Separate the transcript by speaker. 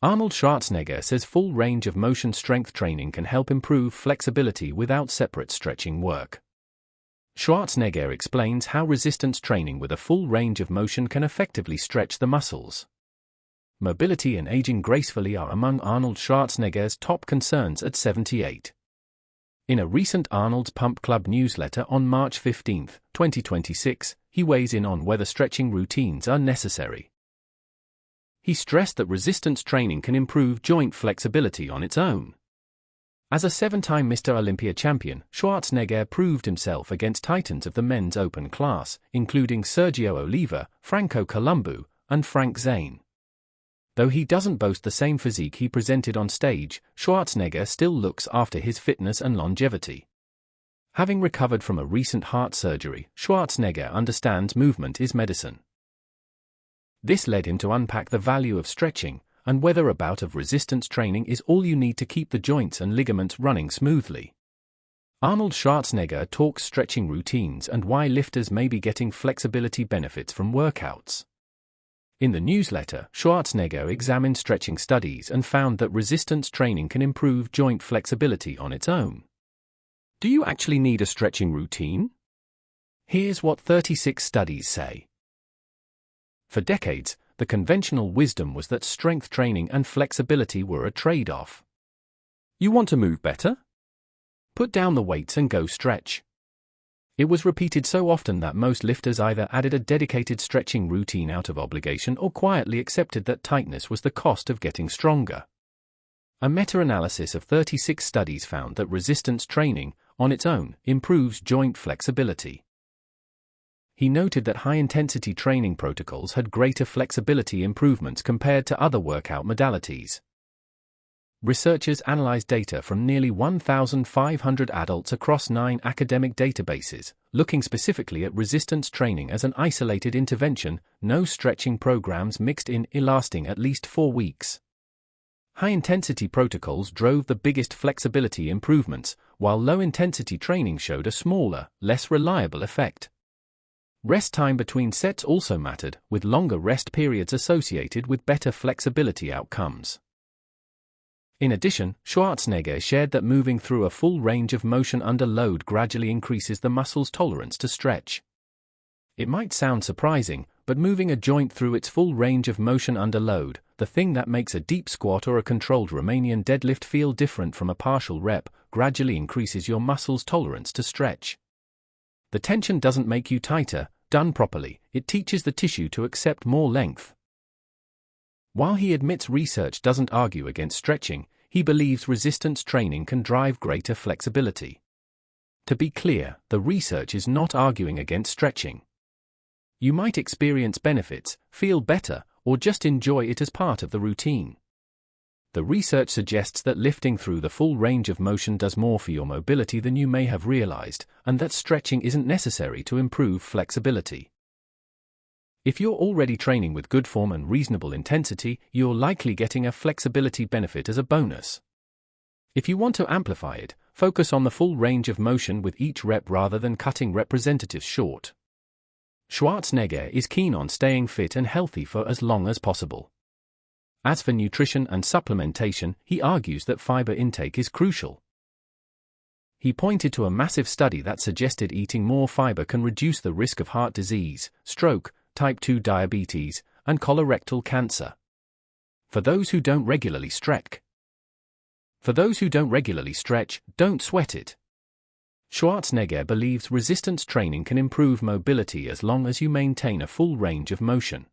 Speaker 1: Arnold Schwarzenegger says full range of motion strength training can help improve flexibility without separate stretching work. Schwarzenegger explains how resistance training with a full range of motion can effectively stretch the muscles. Mobility and aging gracefully are among Arnold Schwarzenegger's top concerns at 78. In a recent Arnold's Pump Club newsletter on March 15, 2026, he weighs in on whether stretching routines are necessary. He stressed that resistance training can improve joint flexibility on its own. As a 7-time Mr. Olympia champion, Schwarzenegger proved himself against titans of the men's open class, including Sergio Oliva, Franco Columbu, and Frank Zane. Though he doesn't boast the same physique he presented on stage, Schwarzenegger still looks after his fitness and longevity. Having recovered from a recent heart surgery, Schwarzenegger understands movement is medicine. This led him to unpack the value of stretching, and whether a bout of resistance training is all you need to keep the joints and ligaments running smoothly. Arnold Schwarzenegger talks stretching routines and why lifters may be getting flexibility benefits from workouts. In the newsletter, Schwarzenegger examined stretching studies and found that resistance training can improve joint flexibility on its own. Do you actually need a stretching routine? Here's what 36 studies say. For decades, the conventional wisdom was that strength training and flexibility were a trade-off. You want to move better? Put down the weights and go stretch. It was repeated so often that most lifters either added a dedicated stretching routine out of obligation or quietly accepted that tightness was the cost of getting stronger. A meta-analysis of 36 studies found that resistance training, on its own, improves joint flexibility. He noted that high-intensity training protocols had greater flexibility improvements compared to other workout modalities. Researchers analyzed data from nearly 1,500 adults across 9 academic databases, looking specifically at resistance training as an isolated intervention, no stretching programs mixed in, lasting at least 4 weeks. High-intensity protocols drove the biggest flexibility improvements, while low-intensity training showed a smaller, less reliable effect. Rest time between sets also mattered, with longer rest periods associated with better flexibility outcomes. In addition, Schwarzenegger shared that moving through a full range of motion under load gradually increases the muscle's tolerance to stretch. It might sound surprising, but moving a joint through its full range of motion under load, the thing that makes a deep squat or a controlled Romanian deadlift feel different from a partial rep, gradually increases your muscle's tolerance to stretch. The tension doesn't make you tighter. Done properly, it teaches the tissue to accept more length. While he admits research doesn't argue against stretching, he believes resistance training can drive greater flexibility. To be clear, the research is not arguing against stretching. You might experience benefits, feel better, or just enjoy it as part of the routine. The research suggests that lifting through the full range of motion does more for your mobility than you may have realized, and that stretching isn't necessary to improve flexibility. If you're already training with good form and reasonable intensity, you're likely getting a flexibility benefit as a bonus. If you want to amplify it, focus on the full range of motion with each rep rather than cutting representatives short. Schwarzenegger is keen on staying fit and healthy for as long as possible. As for nutrition and supplementation, he argues that fiber intake is crucial. He pointed to a massive study that suggested eating more fiber can reduce the risk of heart disease, stroke, type 2 diabetes, and colorectal cancer. For those who don't regularly stretch, don't sweat it. Schwarzenegger believes resistance training can improve mobility as long as you maintain a full range of motion.